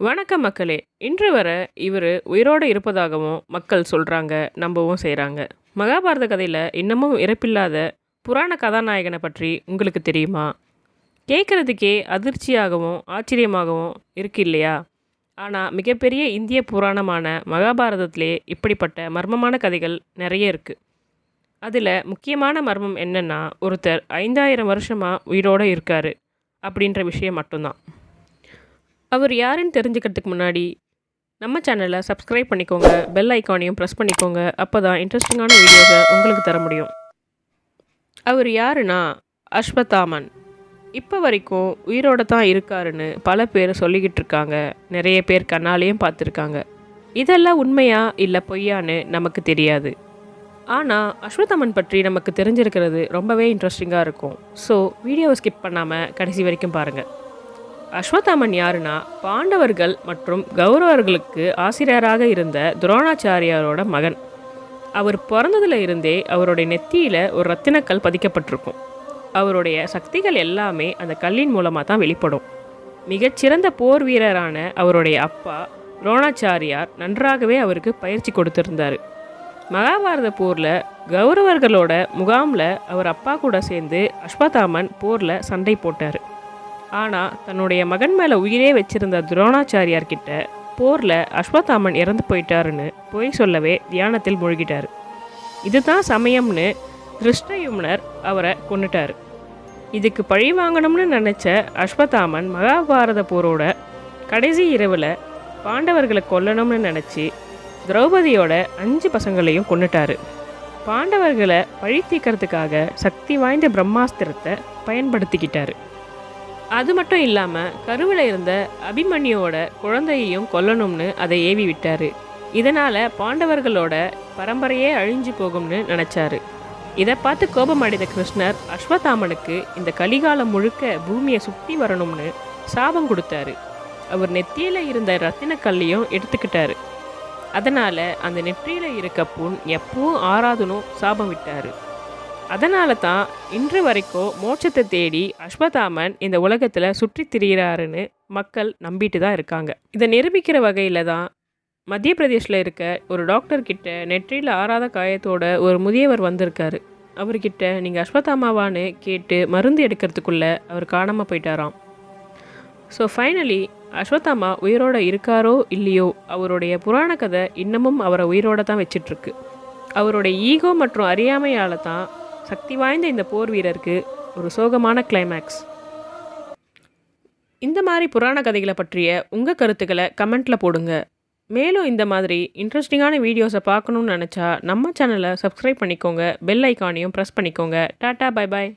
வணக்கம் மக்களே! இன்று வர இவரு உயிரோட இருப்பதாகவும் மக்கள் சொல்றாங்க, நம்பவும் செய்றாங்க. மகாபாரத கதையில இன்னமும் இறப்பில்லாத புராண கதாநாயகன பற்றி உங்களுக்கு தெரியுமா? கேட்கறதுக்கே அதிர்ச்சியாகவும், ஆச்சரியமாகவும் இருக்கு இல்லையா? ஆனா மிகப்பெரிய இந்திய புராணமான மகாபாரதத்திலே இப்படிப்பட்ட மர்மமான கதைகள் நெறைய இருக்கு. அதுல முக்கியமான மர்மம் என்னன்னா, ஒருத்தர் 5000 வருஷமா உயிரோட இருக்காரு அப்படின்ற விஷயம் மட்டும்தான். அவர் யாருன்னு தெரிஞ்சுக்கிறதுக்கு முன்னாடி நம்ம சேனலை சப்ஸ்கிரைப் பண்ணிக்கோங்க, பெல் ஐக்கானையும் ப்ரெஸ் பண்ணிக்கோங்க. அப்போ தான் இன்ட்ரெஸ்டிங்கான வீடியோஸை உங்களுக்கு தர முடியும். அவர் யாருன்னா அஸ்வத்தாமன். இப்போ வரைக்கும் உயிரோட தான் இருக்காருன்னு பல பேர் சொல்லிக்கிட்டு இருக்காங்க. நிறைய பேர் கண்ணாலேயும் பார்த்துருக்காங்க. இதெல்லாம் உண்மையா இல்லை பொய்யான்னு நமக்கு தெரியாது. ஆனால் அஸ்வத்தாமன் பற்றி நமக்கு தெரிஞ்சிருக்கிறது ரொம்பவே இன்ட்ரெஸ்டிங்காக இருக்கும். ஸோ வீடியோவை ஸ்கிப் பண்ணாமல் கடைசி வரைக்கும் பாருங்கள். அஸ்வத்தாமன் யாருன்னா, பாண்டவர்கள் மற்றும் கௌரவர்களுக்கு ஆசிரியராக இருந்த துரோணாச்சாரியாரோட மகன். அவர் பிறந்ததுல இருந்தே அவருடைய நெத்தியில் ஒரு ரத்தினக்கல் பதிக்கப்பட்டிருக்கும். அவருடைய சக்திகள் எல்லாமே அந்த கல்லின் மூலமாக தான் வெளிப்படும். மிகச்சிறந்த போர் வீரரான அவருடைய அப்பா துரோணாச்சாரியார் நன்றாகவே அவருக்கு பயிற்சி கொடுத்துருந்தார். மகாபாரத போரில் கௌரவர்களோட முகாமில் அவர் அப்பா கூட சேர்ந்து அஸ்வத்தாமன் போரில் சண்டை போட்டார். ஆனால் தன்னுடைய மகன் மேலே உயிரே வச்சிருந்த துரோணாச்சாரியார்கிட்ட போரில் அஸ்வத்தாமன் இறந்து போயிட்டாருன்னு பொய் சொல்லவே தியானத்தில் மூழ்கிட்டார். இதுதான் சமயம்னு திருஷ்டயும்னர் அவரை கொன்னுட்டார். இதுக்கு பழி வாங்கணும்னு நினச்ச அஸ்வத்தாமன் மகாபாரத போரோட கடைசி இரவில் பாண்டவர்களை கொல்லணும்னு நினச்சி திரௌபதியோட 5 பசங்களையும் கொன்னுட்டார். பாண்டவர்களை பழி தீர்க்கறதுக்காக சக்தி வாய்ந்த பிரம்மாஸ்திரத்தை பயன்படுத்திக்கிட்டார். அது மட்டும் இல்லாமல் கருவில் இருந்த அபிமன்யோட குழந்தையையும் கொல்லணும்னு அதை ஏவி விட்டார். இதனால் பாண்டவர்களோட பரம்பரையே அழிஞ்சு போகும்னு நினச்சாரு. இதை பார்த்து கோபமடைந்த கிருஷ்ணர் அஸ்வத்தாமனுக்கு இந்த கலிகாலம் முழுக்க பூமியை சுற்றி வரணும்னு சாபம் கொடுத்தாரு. அவர் நெத்தியில் இருந்த ரத்தினக்கல்லையும் எடுத்துக்கிட்டாரு. அதனால் அந்த நெற்றியில் இருக்க புண் எப்பவும் ஆறாதுன்னு சாபம் விட்டார். அதனால தான் இன்று வரைக்கும் மோட்சத்தை தேடி அஸ்வத்தாமன் இந்த உலகத்தில் சுற்றி திரிகிறாருன்னு மக்கள் நம்பிட்டு தான் இருக்காங்க. இதை நிரூபிக்கிற வகையில் தான் மத்திய பிரதேஷில் இருக்க ஒரு டாக்டர்கிட்ட நெற்றியில் ஆறாத காயத்தோட ஒரு முதியவர் வந்திருக்காரு. அவர்கிட்ட நீங்கள் அஸ்வத்தாமாவான்னு கேட்டு மருந்து எடுக்கிறதுக்குள்ளே அவர் காணாமல் போயிட்டாராம். ஸோ ஃபைனலி அஸ்வத்தாமா உயிரோட இருக்காரோ இல்லையோ, அவருடைய புராண கதை இன்னமும் அவரை உயிரோட தான் வச்சிட்ருக்கு. அவருடைய ஈகோ மற்றும் அறியாமையால் தான் சக்தி வாய்ந்த இந்த போர் வீரருக்கு ஒரு சோகமான கிளைமேக்ஸ். இந்த மாதிரி புராண கதைகளை பற்றிய உங்கள் கருத்துக்களை கமெண்ட்டில் போடுங்க. மேலும் இந்த மாதிரி இன்ட்ரெஸ்டிங்கான வீடியோஸை பார்க்கணுன்னு நினச்சா நம்ம சேனலை சப்ஸ்கிரைப் பண்ணிக்கோங்க, பெல் ஐக்கானையும் ப்ரெஸ் பண்ணிக்கோங்க. Tata, bye bye.